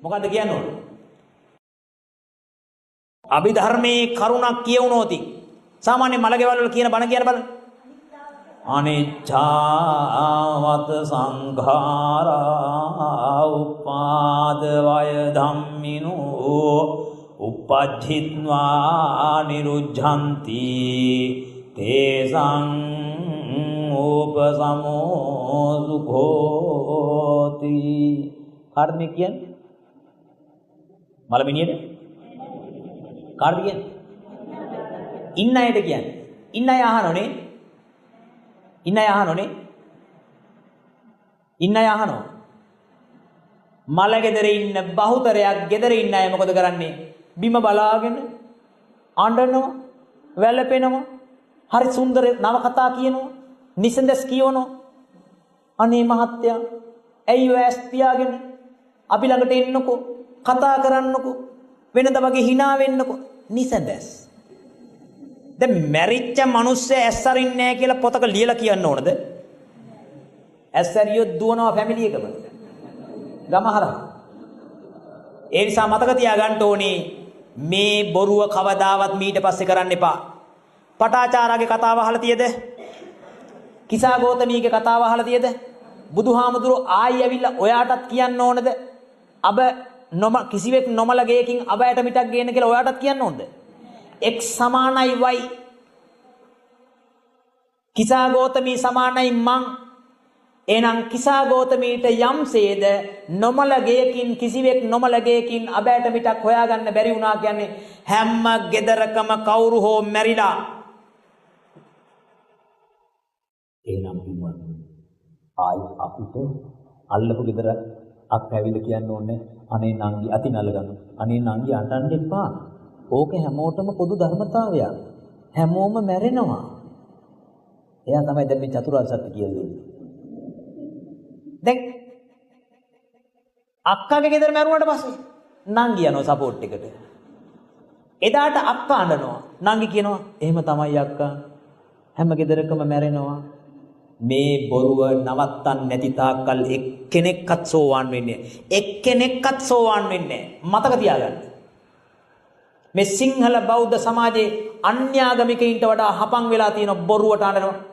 මොකද්ද කියන්න ඕන? අභිධර්මයේ කරුණක් කියවුනොති. සාමාන්‍ය මලකෙවල් වල කියන බණ කියන බලන්න. අනිච්ඡාවත සංඛාරා උපාද වය ධම්මිනෝ uppajjitva niruddhanti තේසං උපසමෝ සුඛෝති. කාටද මේ කියන්නේ? මලමිනියට? කාටද කියන්නේ? ඉන්න අයට කියන්නේ. ඉන්න අය අහනෝනේ. ඉන්න අය අහනෝනේ. ඉන්න අය අහනෝ. මල ගෙදර ඉන්න බහුතරයක් ගෙදර ඉන්න අය මොකද කරන්නේ? බිම බලාගෙන අඬනවා, වැළපෙනවා, හරි සුන්දර නව කතා කියනවා, නිසඳස් කියවනවා. අනේ මහත්තයා, ඇයි ඔය ඇස් පියාගෙන අපි ළඟට එන්නකෝ, කතා කරන්නකෝ, වෙනද වගේ hina වෙන්නකෝ. නිසඳස්. දැන් මැරිච්ච මිනිස්සු ඇස් අරින්නේ නැහැ කියලා පොතක ලියලා කියන්න ඕනද? ඇස් ඇරියොත් දුවනවා ෆැමිලි එකම. ගම හරහා. ඒ නිසා මතක තියාගන්න ඕනේ මේ බොරුව කවදාවත් මීට පස්සේ කරන්න එපා. පටාචාරාගේ කතාව අහලා තියද? කිසා ගෝතමීගේ කතාව අහලා තියද? බුදුහාමුදුරුවෝ ආයි ඇවිල්ලා ඔයාටත් කියන්න ඕනද? අබ කිසිවෙක් නොමල ගේකින් අබයට මිටක් ගේන්න කියලා ඔයාටත් කියන්න ඕනද? x සමානයි y. කිසා ගෝතමී සමානයි මං. එහෙනම් කිසා ගෝතමීට යම්සේද නොමල ගේකින් කිසිවෙක් නොමල ගේකින් අබයට මිටක් හොයාගන්න බැරි වුණා කියන්නේ හැම ගෙදරකම කවුරු හෝ මැරිලා. එහෙනම් පින්වත් ආයි අපිට අල්ලපු ගෙදර අක් ඇවිල්ලා කියන්න ඕනේ අනේ නංගි අතින් අල්ලගන්න. අනේ නංගි අඬන්න එපා. ඕක හැමෝටම පොදු ධර්මතාවයක්. හැමෝම මැරෙනවා. එයා තමයි දැන් මේ චතුරාර්ය සත්‍ය කියලා දෙන්නේ. දැන් අක්කාගේ ගෙදර මැරුණාට පස්සේ නංගි යනවා සපෝට් එකට. එදාට අක්කා අඬනවා. නංගි කියනවා එහෙම තමයි අක්කා. හැම ගෙදරකම මැරෙනවා. මේ බොරුව නවත්තන්න නැති තාක්කල් එක්කෙනෙක්වත් සෝවාන් වෙන්නේ නැහැ. එක්කෙනෙක්වත් සෝවාන් වෙන්නේ නැහැ. මතක තියාගන්න. මේ සිංහල බෞද්ධ සමාජයේ අන්‍යාගමිකයින්ට වඩා හපන් වෙලා තියෙන බොරුවට අඬනවා.